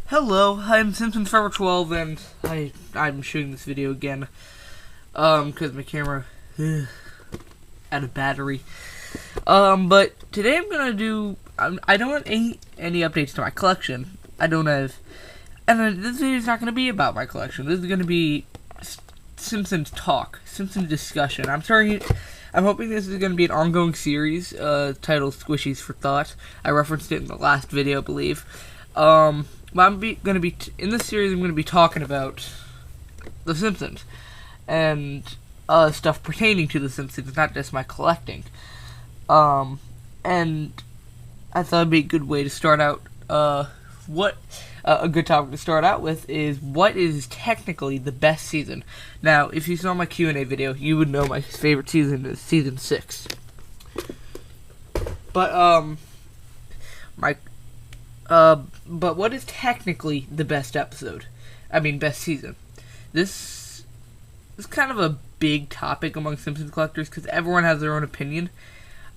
Hello, I'm Simpsons Forever 12, and I'm shooting this video again, because my camera, out of battery. But today I'm gonna do, I don't have any updates to my collection. I don't have, and this video is not gonna be about my collection. This is gonna be Simpsons talk, Simpsons discussion. I'm hoping this is gonna be an ongoing series, titled Squishees for Thought. I referenced it in the last video, I believe. But in this series, I'm going to be talking about The Simpsons and stuff pertaining to The Simpsons, not just my collecting. And I thought it'd be a good way to start out. A good topic to start out with is what is technically the best season. Now, if you saw my Q&A video, you would know my favorite season is season 6. But but what is technically the best episode? I mean, best season. This is kind of a big topic among Simpsons collectors because everyone has their own opinion.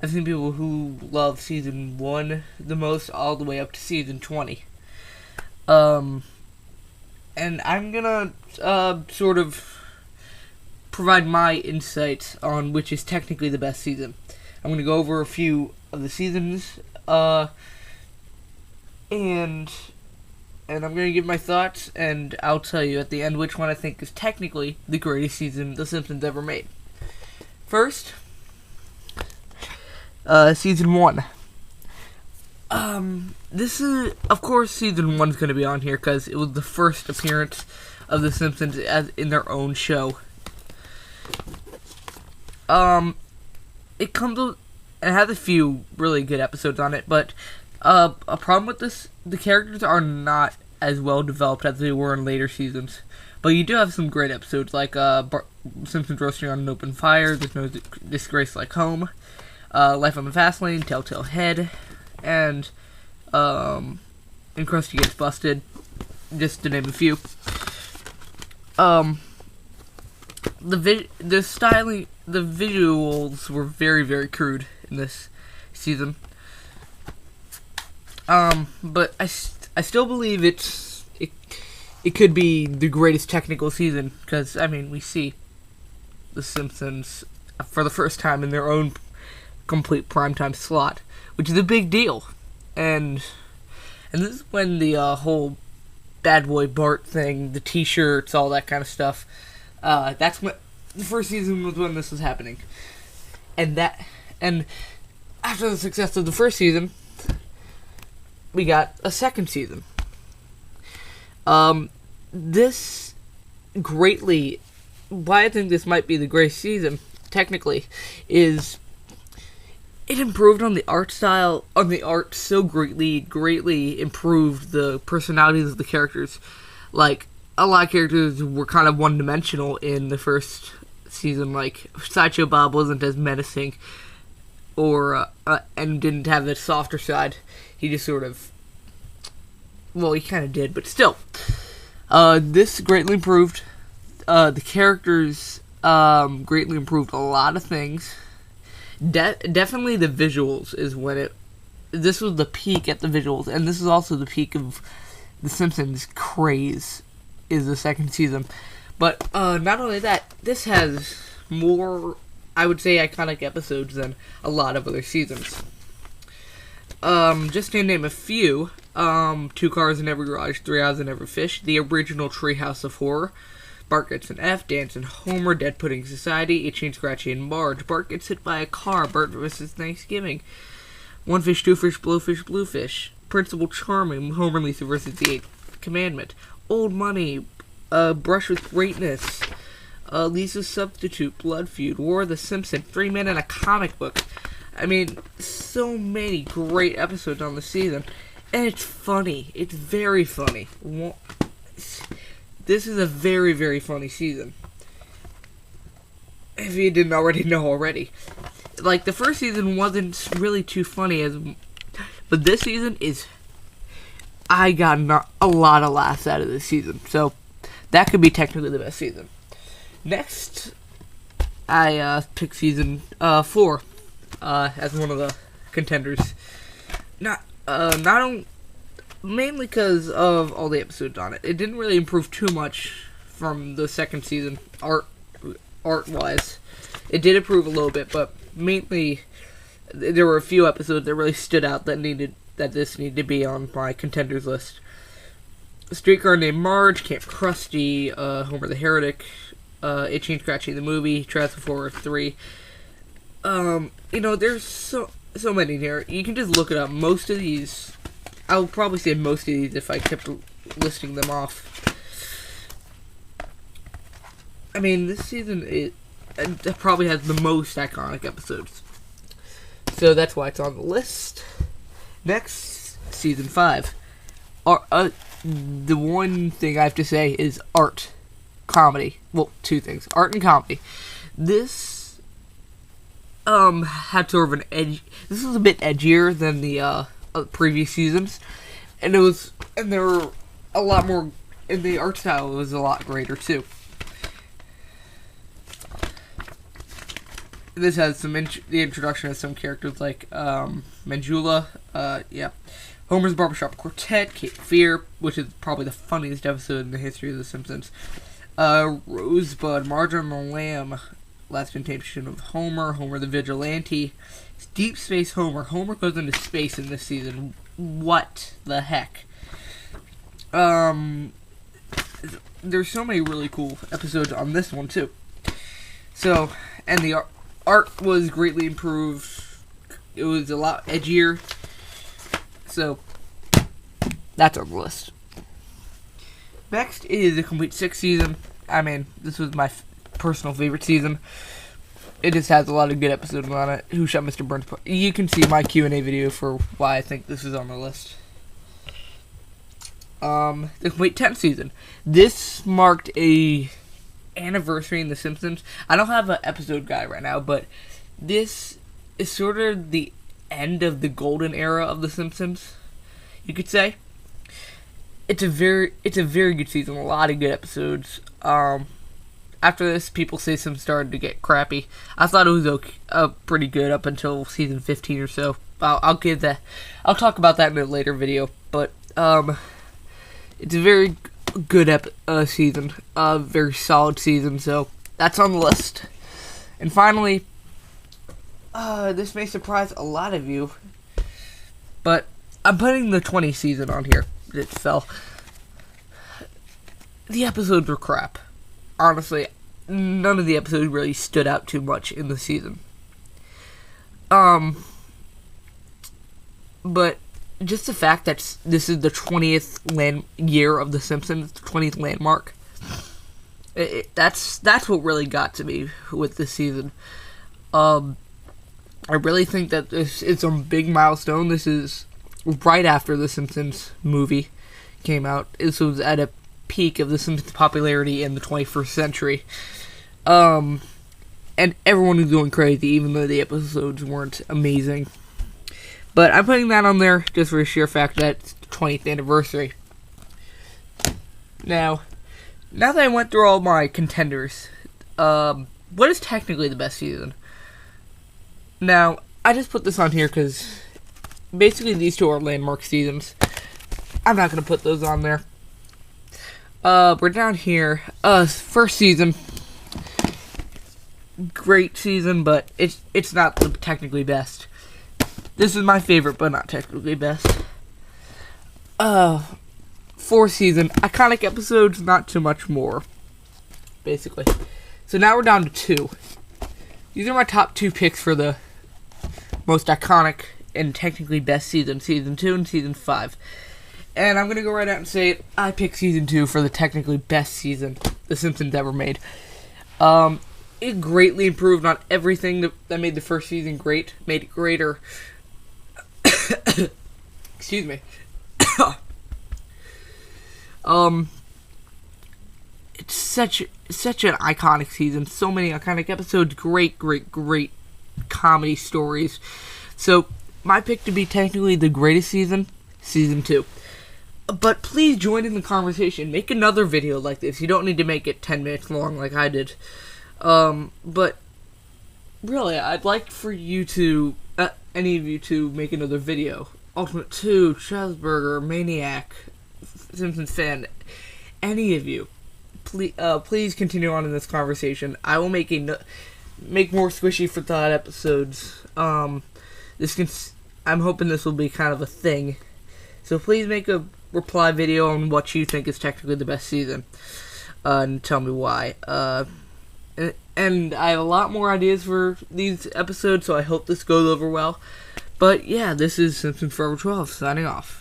I've seen people who love season 1 the most all the way up to season 20. And I'm gonna sort of provide my insight on which is technically the best season. I'm gonna go over a few of the seasons, and I'm going to give my thoughts, and I'll tell you at the end which one I think is technically the greatest season The Simpsons ever made. First, season 1. This is, of course, season 1's going to be on here because it was the first appearance of The Simpsons as in their own show. It has a few really good episodes on it, but a problem with this, the characters are not as well developed as they were in later seasons. But you do have some great episodes, like Simpsons Roasting on an Open Fire, There's No Disgrace Like Home, Life on the Fast Lane, Telltale Head, and Krusty Gets Busted, just to name a few. The styling, the visuals were very, very crude in this season. But I still believe it could be the greatest technical season, because, I mean, we see The Simpsons for the first time in their own complete primetime slot, which is a big deal. And this is when the whole Bad Boy Bart thing, the t-shirts, all that kind of stuff, that's when the first season was when this was happening. And after the success of the first season, we got a second season. This greatly, why I think this might be the greatest season, technically, is it improved on the art style, so greatly improved the personalities of the characters. Like, a lot of characters were kind of one-dimensional in the first season, like, Sideshow Bob wasn't as menacing, and didn't have the softer side. He just sort of, well, he kind of did, but still. This greatly improved. The characters greatly improved a lot of things. Definitely the visuals is when this was the peak at the visuals, and this is also the peak of The Simpsons craze, is the second season. But not only that, this has more, I would say, iconic episodes than a lot of other seasons. Just to name a few, 2 Cars in Every Garage, 3 Eyes in Every Fish, the original Treehouse of Horror, Bart Gets an F, Dance and Homer, Dead Pudding Society, Itchy and Scratchy and Marge, Bart Gets Hit by a Car, Bart vs. Thanksgiving, One Fish, Two Fish, Bluefish, Principal Charming, Homer, Lisa vs. the Eighth Commandment, Old Money, Brush with Greatness, Lisa's Substitute, Blood Feud, War of the Simpsons, 3 Men and a Comic Book. I mean, so many great episodes on the season, and it's funny. It's very funny. This is a very, very funny season, if you didn't already know already. Like, the first season wasn't really too funny, but this season is, I got a lot of laughs out of this season, so that could be technically the best season. Next, I picked season 4 as one of the contenders. mainly because of all the episodes on it. It didn't really improve too much from the second season, art-wise. It did improve a little bit, but mainly there were a few episodes that really stood out that this needed to be on my contenders list. Streetcar Named Marge, Camp Krusty, Homer the Heretic, Itchy and Scratchy the Movie, Transformers 3. There's so many here. You can just look it up. Most of these, I would probably say most of these if I kept listing them off. I mean, this season it probably has the most iconic episodes. So that's why it's on the list. Next, season 5. The one thing I have to say is art. Comedy. Well, two things. Art and comedy. This had sort of an edge. This was a bit edgier than the previous seasons. And there were a lot more, and the art style was a lot greater too. This has the introduction of some characters like Manjula, Homer's Barbershop Quartet, Cape Fear, which is probably the funniest episode in the history of The Simpsons, Rosebud, Margarine the Lamb, Last Temptation of Homer, Homer the Vigilante, Deep Space Homer. Homer goes into space in this season. What the heck? There's so many really cool episodes on this one too. So, and the art was greatly improved. It was a lot edgier. So, that's on the list. Next is the complete 6th season. I mean, this was my personal favorite season. It just has a lot of good episodes on it. Who Shot Mr. Burns? You can see my Q&A video for why I think this is on the list. The complete 10th season. This marked a anniversary in The Simpsons. I don't have an episode guide right now, but this is sort of the end of the golden era of The Simpsons, you could say. It's a very good season. A lot of good episodes. After this, people say some started to get crappy. I thought it was pretty good up until season 15 or so. I'll talk about that in a later video. But it's a very good season. A very solid season. So that's on the list. And finally, this may surprise a lot of you, but I'm putting the 20th season on here. It fell. The episodes were crap. Honestly, none of the episodes really stood out too much in the season. But just the fact that this is the 20th year of The Simpsons, the 20th landmark, that's what really got to me with this season. I really think that this is a big milestone. This is right after the Simpsons movie came out. This was at a peak of the Simpsons popularity in the 21st century. And everyone was going crazy, even though the episodes weren't amazing. But I'm putting that on there just for the sheer fact that it's the 20th anniversary. Now that I went through all my contenders, what is technically the best season? Now, I just put this on here because basically these two are landmark seasons. I'm not going to put those on there. We're down here. First season. Great season, but it's not the technically best. This is my favorite, but not technically best. Fourth season. Iconic episodes, not too much more. Basically. So now we're down to 2. These are my top 2 picks for the most iconic and technically best season. Season 2 and Season 5. And I'm going to go right out and say it. I picked Season 2 for the technically best season The Simpsons ever made. It greatly improved on everything that made the first season great. Made it greater. Excuse me. It's such an iconic season. So many iconic episodes. Great comedy stories. So, my pick to be technically the greatest season, Season 2. But please join in the conversation. Make another video like this. You don't need to make it 10 minutes long like I did. But really, I'd like for you to, any of you to make another video Ultimate 2, Chesburger, Maniac, Simpsons fan, any of you, please continue on in this conversation. I will make more Squishy for Thought episodes. I'm hoping this will be kind of a thing. So please make a reply video on what you think is technically the best season, and tell me why. And I have a lot more ideas for these episodes, so I hope this goes over well. But yeah, this is Simpsons Forever 12 signing off.